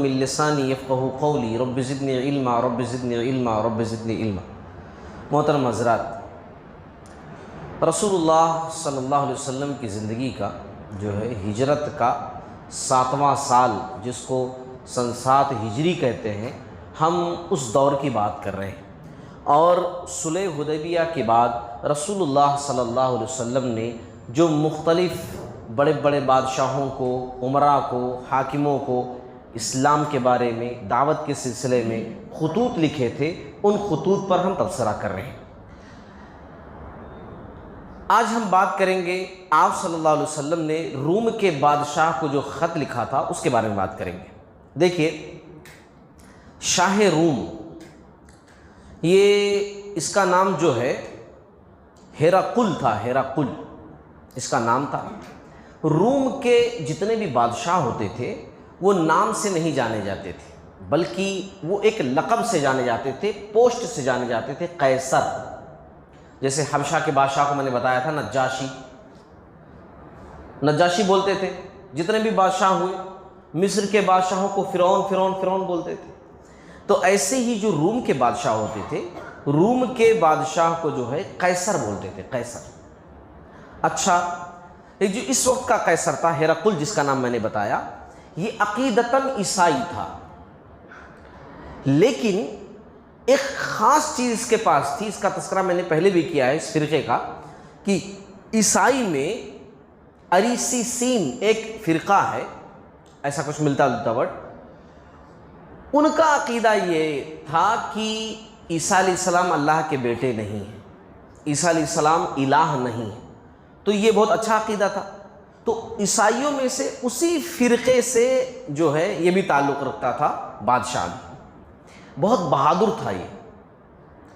من لسانی یفقهوا قولی رب زدنی علما رب زدنی علما رب زدنی علما۔ محترم حضرات، رسول اللہ صلی اللہ علیہ وسلم کی زندگی کا جو ہے ہجرت کا 7واں سال، جس کو سن 7 ہجری کہتے ہیں، ہم اس دور کی بات کر رہے ہیں۔ اور صلح حدیبیہ کے بعد رسول اللہ صلی اللہ علیہ وسلم نے جو مختلف بڑے بڑے بادشاہوں کو، عمراء کو، حاکموں کو اسلام کے بارے میں دعوت کے سلسلے میں خطوط لکھے تھے، ان خطوط پر ہم تبصرہ کر رہے ہیں۔ آج ہم بات کریں گے، آپ صلی اللہ علیہ وسلم نے روم کے بادشاہ کو جو خط لکھا تھا اس کے بارے میں بات کریں گے۔ دیکھیے، شاہ روم، یہ اس کا نام جو ہے ہیراقل تھا، ہیراقل اس کا نام تھا۔ روم کے جتنے بھی بادشاہ ہوتے تھے وہ نام سے نہیں جانے جاتے تھے، بلکہ وہ ایک لقب سے جانے جاتے تھے، پوسٹ سے جانے جاتے تھے، قیصر۔ جیسے حبشہ کے بادشاہ کو میں نے بتایا تھا نجاشی، نجاشی بولتے تھے جتنے بھی بادشاہ ہوئے۔ مصر کے بادشاہوں کو فرعون فرعون فرعون بولتے تھے۔ تو ایسے ہی جو روم کے بادشاہ ہوتے تھے، روم کے بادشاہ کو جو ہے قیصر بولتے تھے، قیصر۔ اچھا، یہ جو اس وقت کا قیصر تھا، ہیراقل جس کا نام میں نے بتایا، یہ عقیدتاً عیسائی تھا، لیکن ایک خاص چیز اس کے پاس تھی۔ اس کا تذکرہ میں نے پہلے بھی کیا ہے اس فرقے کا، کہ عیسائی میں اریسیسین ایک فرقہ ہے، ایسا کچھ ملتا جلتا ورڈ۔ ان کا عقیدہ یہ تھا کہ عیسیٰ علیہ السلام اللہ کے بیٹے نہیں ہیں، عیسیٰ علیہ السلام الہ نہیں ہے۔ تو یہ بہت اچھا عقیدہ تھا۔ تو عیسائیوں میں سے اسی فرقے سے جو ہے یہ بھی تعلق رکھتا تھا بادشاہ بھی۔ بہت بہادر تھا یہ۔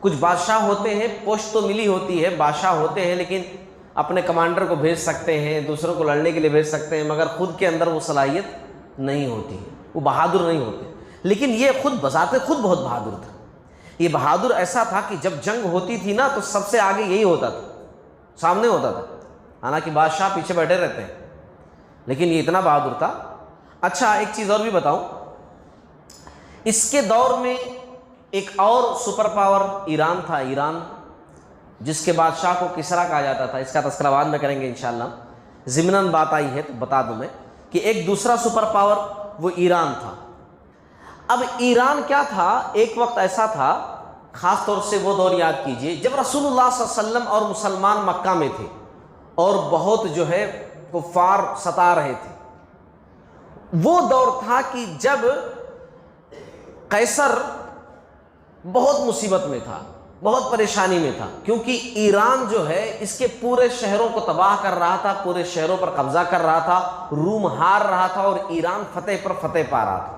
کچھ بادشاہ ہوتے ہیں، پوسٹ تو ملی ہوتی ہے، بادشاہ ہوتے ہیں، لیکن اپنے کمانڈر کو بھیج سکتے ہیں، دوسروں کو لڑنے کے لیے بھیج سکتے ہیں، مگر خود کے اندر وہ صلاحیت نہیں ہوتی ہے، وہ بہادر نہیں ہوتے۔ لیکن یہ خود بذات خود بہت بہادر تھا۔ یہ بہادر ایسا تھا کہ جب جنگ ہوتی تھی نا تو سب سے آگے یہی ہوتا تھا، سامنے ہوتا تھا، حالانکہ بادشاہ پیچھے بیٹھے رہتے ہیں، لیکن یہ اتنا بہادر تھا۔ اچھا، ایک چیز اور بھی بتاؤں، اس کے دور میں ایک اور سپر پاور ایران تھا، ایران، جس کے بادشاہ کو کسریٰ کہا جاتا تھا۔ اس کا تذکرہ بعد میں کریں گے انشاءاللہ، ضمناً بات آئی ہے تو بتا دوں میں کہ ایک دوسرا سپر پاور وہ ایران تھا۔ اب ایران کیا تھا، ایک وقت ایسا تھا، خاص طور سے وہ دور یاد کیجئے جب رسول اللہ صلی اللہ علیہ وسلم اور مسلمان مکہ میں تھے اور بہت جو ہے کفار ستا رہے تھے۔ وہ دور تھا کہ جب قیصر بہت مصیبت میں تھا، بہت پریشانی میں تھا، کیونکہ ایران جو ہے اس کے پورے شہروں کو تباہ کر رہا تھا، پورے شہروں پر قبضہ کر رہا تھا، روم ہار رہا تھا اور ایران فتح پر فتح پا رہا تھا۔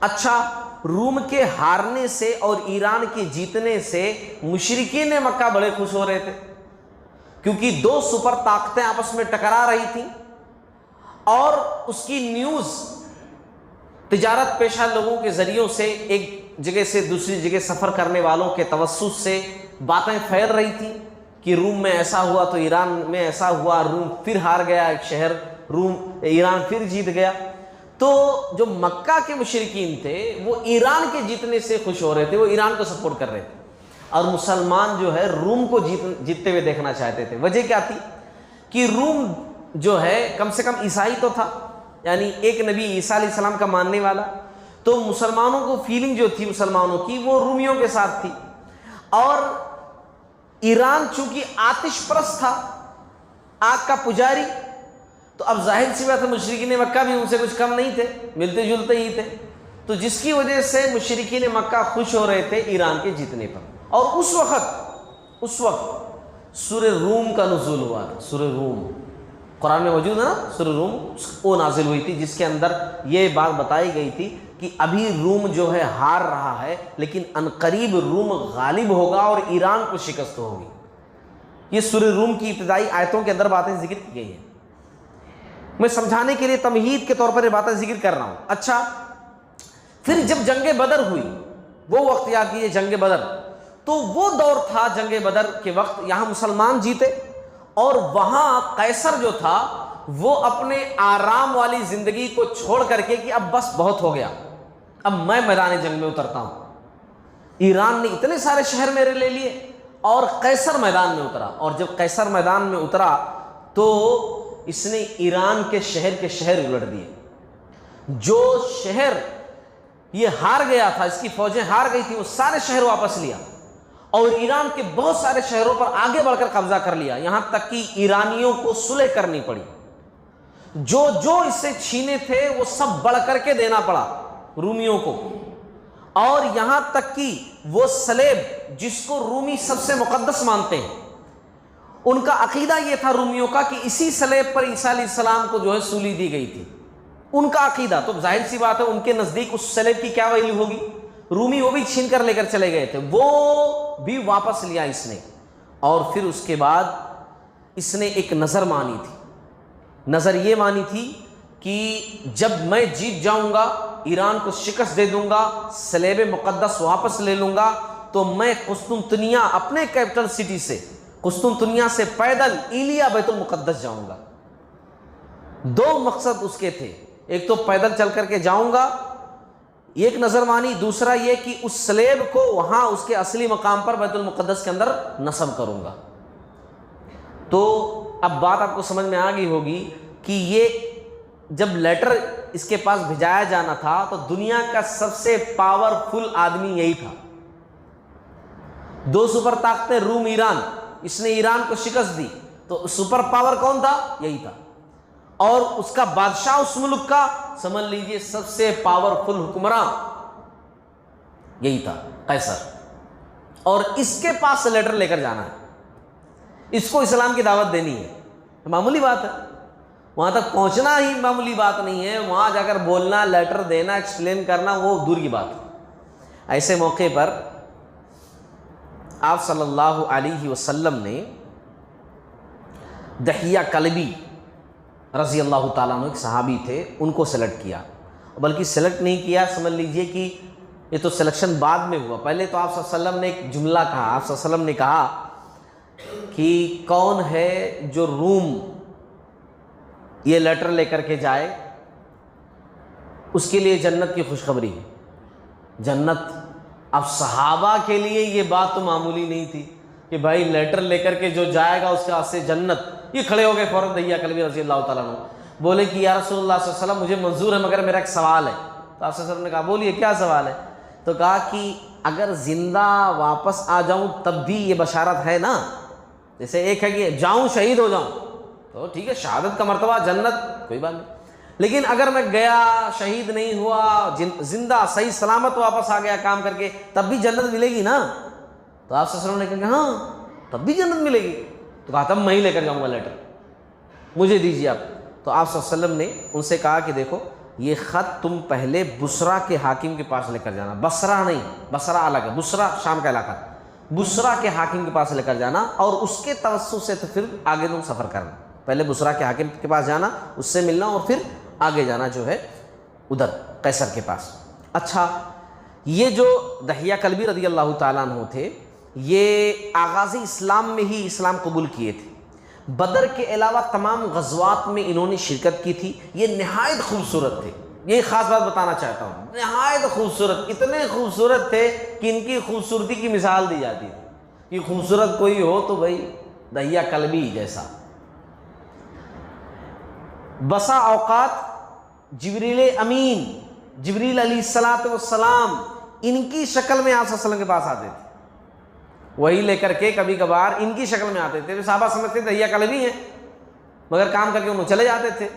اچھا، روم کے ہارنے سے اور ایران کے جیتنے سے مشرکین مکہ بڑے خوش ہو رہے تھے، کیونکہ دو سپر طاقتیں آپس میں ٹکرا رہی تھیں، اور اس کی نیوز تجارت پیشہ لوگوں کے ذریعوں سے ایک جگہ سے دوسری جگہ سفر کرنے والوں کے توسط سے باتیں پھیل رہی تھیں کہ روم میں ایسا ہوا تو ایران میں ایسا ہوا، روم پھر ہار گیا ایک شہر، ایران پھر جیت گیا۔ تو جو مکہ کے مشرکین تھے وہ ایران کے جیتنے سے خوش ہو رہے تھے، وہ ایران کو سپورٹ کر رہے تھے، اور مسلمان جو ہے روم کو جیتتے ہوئے دیکھنا چاہتے تھے۔ وجہ کیا تھی کہ روم جو ہے کم سے کم عیسائی تو تھا، یعنی ایک نبی عیسیٰ علیہ السلام کا ماننے والا، تو مسلمانوں کو فیلنگ جو تھی مسلمانوں کی وہ رومیوں کے ساتھ تھی۔ اور ایران چونکہ آتش پرست تھا، آگ کا پجاری، تو اب ظاہر سی بات ہے مشرکین مکہ بھی ان سے کچھ کم نہیں تھے، ملتے جلتے ہی تھے، تو جس کی وجہ سے مشرکین مکہ خوش ہو رہے تھے ایران کے جیتنے پر۔ اور اس وقت سورہ روم کا نزول ہوا تھا۔ سورہ روم قرآن میں موجود ہے نا، سورہ روم وہ نازل ہوئی تھی جس کے اندر یہ بات بتائی گئی تھی کہ ابھی روم جو ہے ہار رہا ہے، لیکن عنقریب روم غالب ہوگا اور ایران کو شکست ہوگی۔ یہ سورہ روم کی ابتدائی آیتوں کے اندر باتیں ذکر کی گئی ہیں، میں سمجھانے کے لیے تمہید کے طور پر یہ باتیں ذکر کر رہا ہوں۔ اچھا، پھر جب جنگ بدر ہوئی، وہ وقت یاد کیجیے، جنگ بدر، تو وہ دور تھا جنگ بدر کے وقت، یہاں مسلمان جیتے، اور وہاں قیصر جو تھا وہ اپنے آرام والی زندگی کو چھوڑ کر کے کہ اب بس بہت ہو گیا، اب میں میدان جنگ میں اترتا ہوں. ایران نے اتنے سارے شہر میرے لے لیے اور قیصر میدان میں اترا, اور جب قیصر میدان میں اترا تو اس نے ایران کے شہر الٹ دیے. جو شہر یہ ہار گیا تھا, اس کی فوجیں ہار گئی تھی, وہ سارے شہر واپس لیا اور ایران کے بہت سارے شہروں پر آگے بڑھ کر قبضہ کر لیا, یہاں تک کہ ایرانیوں کو صلح کرنی پڑی. جو اس سے چھینے تھے وہ سب بڑھ کر کے دینا پڑا رومیوں کو, اور یہاں تک کہ وہ سلیب جس کو رومی سب سے مقدس مانتے ہیں, ان کا عقیدہ یہ تھا رومیوں کا کہ اسی سلیب پر عیسیٰ علیہ السلام کو جو ہے سولی دی گئی تھی. ان کا عقیدہ تو ظاہر سی بات ہے ان کے نزدیک اس سلیب کی کیا ویلیو ہوگی. رومی وہ بھی چھین کر لے کر چلے گئے تھے, وہ بھی واپس لیا اس نے. اور پھر اس کے بعد اس نے ایک نظر مانی تھی. نظر یہ مانی تھی کہ جب میں جیت جاؤں گا, ایران کو شکست دے دوں گا, سلیب مقدس واپس لے لوں گا, تو میں قسطنطنیہ اپنے کیپٹل سٹی سے, قسطنطنیہ سے پیدل ایلیا بیت المقدس جاؤں گا. دو مقصد اس کے تھے, ایک تو پیدل چل کر کے جاؤں گا, ایک نظر مانی, دوسرا یہ کہ اس سلیب کو وہاں اس کے اصلی مقام پر بیت المقدس کے اندر نصب کروں گا. تو اب بات آپ کو سمجھ میں آ گئی ہوگی کہ یہ جب لیٹر اس کے پاس بھیجایا جانا تھا تو دنیا کا سب سے پاورفل آدمی یہی تھا. دو سپر طاقتیں روم ایران, اس نے ایران کو شکست دی تو سپر پاور کون تھا؟ یہی تھا. اور اس کا بادشاہ اس ملک کا سمجھ لیجئے سب سے پاورفل حکمراں یہی تھا, قیصر. اور اس کے پاس سے لیٹر لے کر جانا ہے, اس کو اسلام کی دعوت دینی ہے. معمولی بات ہے, وہاں تک پہنچنا ہی معمولی بات نہیں ہے, وہاں جا کر بولنا, لیٹر دینا, ایکسپلین کرنا وہ دور کی بات ہے. ایسے موقع پر آپ صلی اللہ علیہ وسلم نے دحیہ کلبی رضی اللہ تعالیٰ عنہ ایک صحابی تھے, ان کو سلیکٹ کیا. بلکہ سلیکٹ نہیں کیا, سمجھ لیجئے کہ یہ تو سلیکشن بعد میں ہوا. پہلے تو آپ صلی اللہ علیہ وسلم نے ایک جملہ کہا, آپ صلی اللہ علیہ وسلم نے کہا کہ کون ہے جو روم یہ لیٹر لے کر کے جائے اس کے لیے جنت کی خوشخبری ہے. جنت. اب صحابہ کے لیے یہ بات تو معمولی نہیں تھی کہ بھائی لیٹر لے کر کے جو جائے گا اس کے واسطے جنت. یہ کھڑے ہو گئے فوراً دحیہ کلبی رضی اللہ تعالیٰ عنہ, بولے کہ یا رسول اللہ صلی اللہ علیہ وسلم مجھے منظور ہے مگر میرا ایک سوال ہے. تو آپ صلی اللہ علیہ وسلم نے کہا بولیے کیا سوال ہے. تو کہا کہ اگر زندہ واپس آ جاؤں تب بھی یہ بشارت ہے نا. جیسے ایک ہے کہ جاؤں شہید ہو جاؤں تو ٹھیک ہے, شہادت کا مرتبہ جنت کوئی بات نہیں, لیکن اگر میں گیا شہید نہیں ہوا, زندہ صحیح سلامت واپس آ گیا کام کر کے, تب بھی جنت ملے گی نا. تو آپ صلی اللہ علیہ وسلم نے کہا ہاں تب بھی جنت ملے گی. تو کہا تب میں ہی لے کر جاؤں گا لیٹر, مجھے دیجیے آپ. تو آپ صلی اللہ علیہ وسلم نے ان سے کہا کہ دیکھو یہ خط تم پہلے بصرہ کے حاکم کے پاس لے کر جانا. بصرہ نہیں, بصرہ الگ ہے, بصرہ شام کا علاقہ. بصرہ کے حاکم کے پاس لے کر جانا اور اس کے توسط سے تو پھر آگے تم سفر کرنا. پہلے بصرہ کے حاکم کے پاس جانا, اس سے ملنا, اور پھر آگے جانا جو ہے ادھر قیصر کے پاس. اچھا, یہ جو دحیہ کلبی رضی اللہ تعالیٰ عنہ تھے یہ آغاز اسلام میں ہی اسلام قبول کیے تھے. بدر کے علاوہ تمام غزوات میں انہوں نے شرکت کی تھی. یہ نہایت خوبصورت تھے, یہ خاص بات بتانا چاہتا ہوں, نہایت خوبصورت, اتنے خوبصورت تھے کہ ان کی خوبصورتی کی مثال دی جاتی تھی کہ خوبصورت کوئی ہو تو بھائی دحیہ کلبی جیسا. بسا اوقات جبریل امین, جبریل علیہ السلام ان کی شکل میں آپ صلی اللہ علیہ وسلم کے پاس آتے تھے, وہی لے کر کے کبھی کبھار ان کی شکل میں آتے تھے. صحابہ سمجھتے دحیہ کلبی ہیں مگر کام کر کے انہوں چلے جاتے تھے,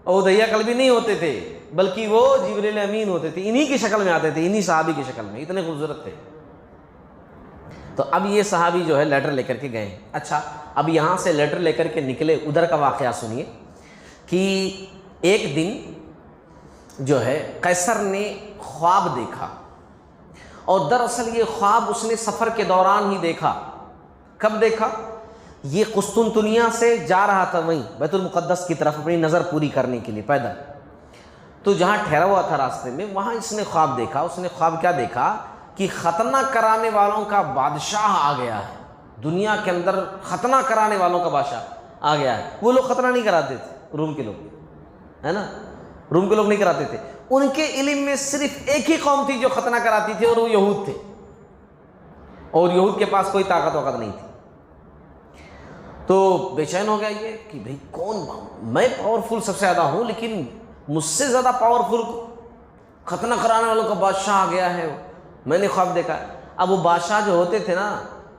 اور وہ دحیہ کلبی نہیں ہوتے تھے بلکہ وہ جبریل امین ہوتے تھے, انہی کی شکل میں آتے تھے, انہی صحابی کی شکل میں, اتنے خوبصورت تھے. تو اب یہ صحابی جو ہے لیٹر لے کر کے گئے. اچھا, اب یہاں سے لیٹر لے کر کے نکلے, ادھر کا واقعہ سنیے کہ ایک دن جو ہے قیصر نے خواب دیکھا, اور دراصل یہ خواب اس نے سفر کے دوران ہی دیکھا. کب دیکھا؟ یہ قسطنطنیہ سے جا رہا تھا وہیں بیت المقدس کی طرف اپنی نظر پوری کرنے کے لیے پیدل. تو جہاں ٹھہرا ہوا تھا راستے میں وہاں اس نے خواب دیکھا. اس نے خواب کیا دیکھا کہ ختنہ کرانے والوں کا بادشاہ آ گیا ہے. دنیا کے اندر ختنہ کرانے والوں کا بادشاہ آ گیا ہے. وہ لوگ ختنہ نہیں کراتے تھے, روم کے لوگ, ہے نا, روم کے لوگ نہیں کراتے تھے. ان کے علم میں صرف ایک ہی قوم تھی جو ختنہ کراتی تھی، اور وہ یہود تھے، اور یہود کے پاس کوئی طاقت وقت نہیں تھی۔ تو بے چین ہو گیا یہ کہ بھئی کون، میں پاورفل سب سے زیادہ ہوں، لیکن مجھ سے زیادہ پاورفل ختنہ کرانے والوں کا بادشاہ آ گیا ہے، میں نے خواب دیکھا ہے۔ اب وہ بادشاہ جو ہوتے تھے نا،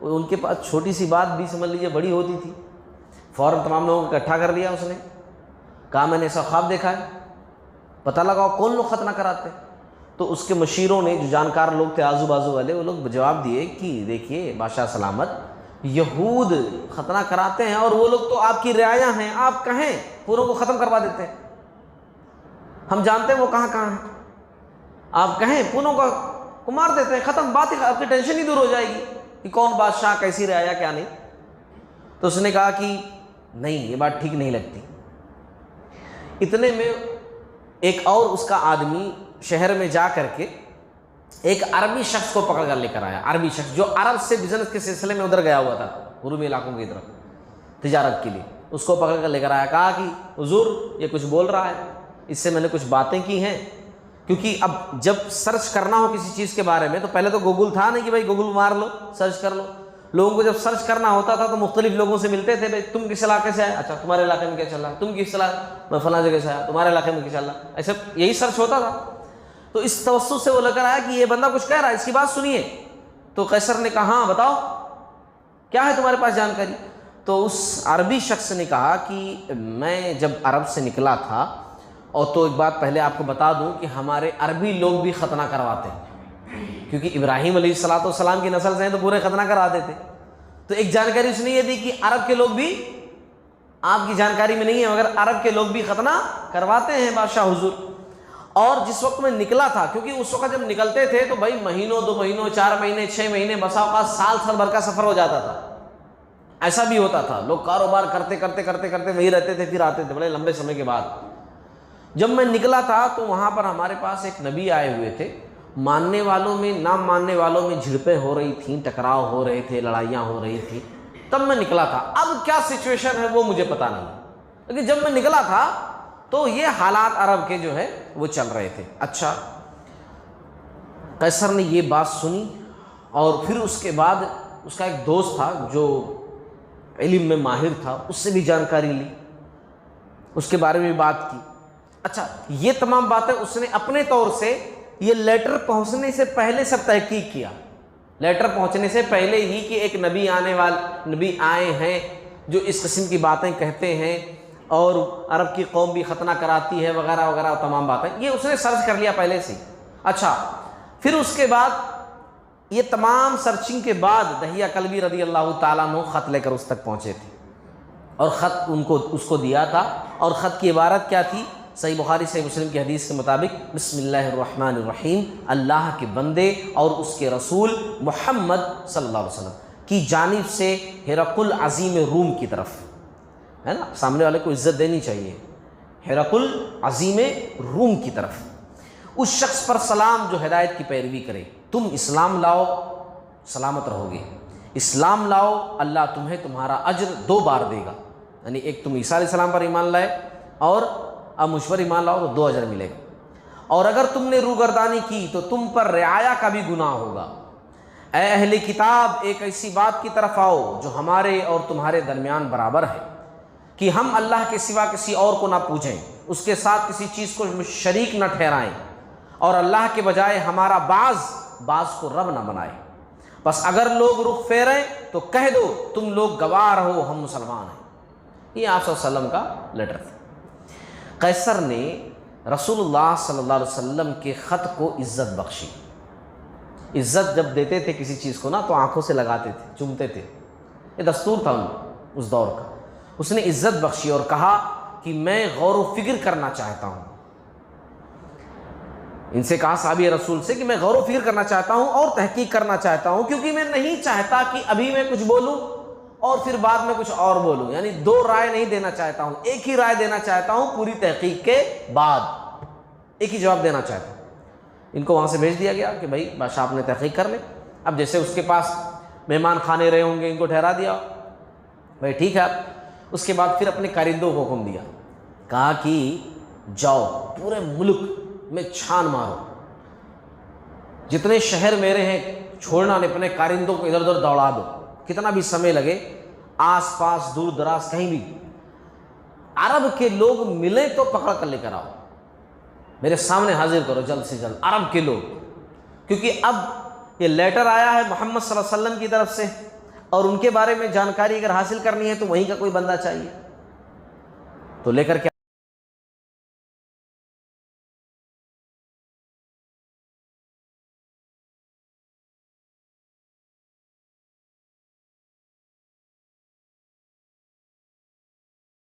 ان کے پاس چھوٹی سی بات بھی سمجھ لیجیے بڑی ہوتی تھی، فوراً تمام لوگوں کو اکٹھا کر لیا اس نے، کہا میں نے ایسا خواب دیکھا ہے، پتہ لگاؤ کون لوگ ختنہ کراتے ہیں۔ تو اس کے مشیروں نے، جو جانکار لوگ تھے آزو بازو والے، وہ لوگ جواب دیے کہ دیکھیے بادشاہ سلامت، یہود ختنہ کراتے ہیں، اور وہ لوگ تو آپ کی رعایا ہیں، آپ کہیں پوروں کو ختم کروا دیتے ہیں، ہم جانتے ہیں وہ کہاں کہاں ہیں، آپ کہیں پوروں کو مار دیتے ہیں، ختم بات ہی، آپ کی ٹینشن ہی دور ہو جائے گی کہ کون بادشاہ، کیسی رعایا، کیا نہیں۔ تو اس نے کہا کہ نہیں، یہ بات ٹھیک نہیں لگتی۔ اتنے میں ایک اور اس کا آدمی شہر میں جا کر کے ایک عربی شخص کو پکڑ کر لے کر آیا، عربی شخص جو عرب سے بزنس کے سلسلے میں ادھر گیا ہوا تھا، غربی علاقوں کی طرف تجارت کے لیے، اس کو پکڑ کر لے کر آیا، کہا کہ حضور یہ کچھ بول رہا ہے، اس سے میں نے کچھ باتیں کی ہیں، کیونکہ اب جب سرچ کرنا ہو کسی چیز کے بارے میں تو پہلے تو گوگل تھا نہیں کہ بھائی گوگل مار لو سرچ کر لو، لوگوں کو جب سرچ کرنا ہوتا تھا تو مختلف لوگوں سے ملتے تھے، بھائی تم کس علاقے سے آئے، اچھا تمہارے علاقے میں کیا چل رہا ہے، تم کس علاقے، میں فلاں جگہ سے آیا، تمہارے علاقے میں کیا چل رہا ہے، ایسا یہی سرچ ہوتا تھا۔ تو اس توسط سے وہ لے کر آیا کہ یہ بندہ کچھ کہہ رہا ہے، اس کی بات سنیے۔ تو قیصر نے کہا ہاں بتاؤ کیا ہے تمہارے پاس جانکاری۔ تو اس عربی شخص نے کہا کہ میں جب عرب سے نکلا تھا، اور تو ایک بات پہلے آپ کو بتا دوں کہ ہمارے عربی لوگ بھی ختنہ کرواتے ہیں، کیونکہ ابراہیم علیہ السلام کی نسل سے ہیں تو پورے ختنہ کراتے تھے۔ تو ایک جانکاری اس نے یہ دی کہ عرب کے لوگ بھی، آپ کی جانکاری میں نہیں ہے مگر عرب کے لوگ بھی ختنہ کرواتے ہیں بادشاہ حضور۔ اور جس وقت میں نکلا تھا، کیونکہ اس وقت جب نکلتے تھے تو بھائی مہینوں، 2 مہینوں، 4 مہینے، 6 مہینے، بسا اوقات سال بھر کا سفر ہو جاتا تھا، ایسا بھی ہوتا تھا، لوگ کاروبار کرتے کرتے کرتے کرتے وہی رہتے تھے، پھر آتے تھے بڑے لمبے سمے کے بعد۔ جب میں نکلا تھا تو وہاں پر ہمارے پاس ایک نبی آئے ہوئے تھے، ماننے والوں میں، نام ماننے والوں میں جھڑپیں ہو رہی تھیں، ٹکراؤ ہو رہے تھے، لڑائیاں ہو رہی تھیں، تب میں نکلا تھا۔ اب کیا سچویشن ہے وہ مجھے پتا نہیں، لیکن جب میں نکلا تھا تو یہ حالات عرب کے جو ہے وہ چل رہے تھے۔ اچھا، قیصر نے یہ بات سنی، اور پھر اس کے بعد اس کا ایک دوست تھا جو علم میں ماہر تھا، اس سے بھی جانکاری لی، اس کے بارے میں بات کی۔ اچھا، یہ تمام باتیں اس نے اپنے طور سے، یہ لیٹر پہنچنے سے پہلے سب تحقیق کیا، لیٹر پہنچنے سے پہلے ہی کہ ایک نبی آئے ہیں جو اس قسم کی باتیں کہتے ہیں، اور عرب کی قوم بھی ختنہ کراتی ہے وغیرہ وغیرہ، تمام باتیں یہ اس نے سرچ کر لیا پہلے سے۔ اچھا، پھر اس کے بعد یہ تمام سرچنگ کے بعد دحیہ کلبی رضی اللہ تعالیٰ عنہ خط لے کر اس تک پہنچے تھے، اور خط اس کو دیا تھا، اور خط کی عبارت کیا تھی؟ صحیح بخاری صحیح مسلم کی حدیث کے مطابق بسم اللہ الرحمن الرحیم، اللہ کے بندے اور اس کے رسول محمد صلی اللہ علیہ وسلم کی جانب سے ہرقل عظیم روم کی طرف، ہے نا، سامنے والے کو عزت دینی چاہیے، ہرقل عظیم روم کی طرف، اس شخص پر سلام جو ہدایت کی پیروی کرے، تم اسلام لاؤ سلامت رہو گے، اسلام لاؤ اللہ تمہیں تمہارا اجر 2 بار دے گا، یعنی ایک تم عیسیٰ علیہ السلام پر ایمان لائے اور اب مجھ پر ایمان لاؤ تو 2 اجر ملے گا، اور اگر تم نے روگردانی کی تو تم پر رعایا کا بھی گناہ ہوگا۔ اے اہل کتاب، ایک ایسی بات کی طرف آؤ جو ہمارے اور تمہارے درمیان برابر ہے، کہ ہم اللہ کے سوا کسی اور کو نہ پوجیں، اس کے ساتھ کسی چیز کو شریک نہ ٹھہرائیں، اور اللہ کے بجائے ہمارا بعض کو رب نہ بنائے۔ بس اگر لوگ رخ پھیریں تو کہہ دو تم لوگ گوار ہو، ہم مسلمان ہیں۔ یہ آپ صلی اللہ علیہ وسلم کا لیٹر تھا۔ قیصر نے رسول اللہ صلی اللہ علیہ وسلم کے خط کو عزت بخشی۔ عزت جب دیتے تھے کسی چیز کو نا تو آنکھوں سے لگاتے تھے، چومتے تھے، یہ دستور تھا اس دور کا۔ اس نے عزت بخشی اور کہا کہ میں غور و فکر کرنا چاہتا ہوں، ان سے کہا صحابی رسول سے کہ میں غور و فکر کرنا چاہتا ہوں اور تحقیق کرنا چاہتا ہوں، کیونکہ میں نہیں چاہتا کہ ابھی میں کچھ بولوں اور پھر بعد میں کچھ اور بولوں، یعنی 2 رائے نہیں دینا چاہتا ہوں، ایک ہی رائے دینا چاہتا ہوں، پوری تحقیق کے بعد ایک ہی جواب دینا چاہتا ہوں۔ ان کو وہاں سے بھیج دیا گیا کہ بھائی بادشاہ آپ نے تحقیق کر لے۔ اب جیسے اس کے پاس مہمان خانے رہے ہوں گے، ان کو ٹھہرا دیا، بھائی ٹھیک ہے۔ اس کے بعد پھر اپنے کارندوں کو حکم دیا، کہا کہ جاؤ پورے ملک میں چھان مارو، جتنے شہر میرے ہیں چھوڑنا نہیں، اپنے کارندوں کو ادھر ادھر دوڑا دو، کتنا بھی سمے لگے، آس پاس دور دراز کہیں بھی عرب کے لوگ ملیں تو پکڑ کر لے کر آؤ، میرے سامنے حاضر کرو جلد سے جلد عرب کے لوگ، کیونکہ اب یہ لیٹر آیا ہے محمد صلی اللہ علیہ وسلم کی طرف سے، اور ان کے بارے میں جانکاری اگر حاصل کرنی ہے تو وہیں کا کوئی بندہ چاہیے، تو لے کر کے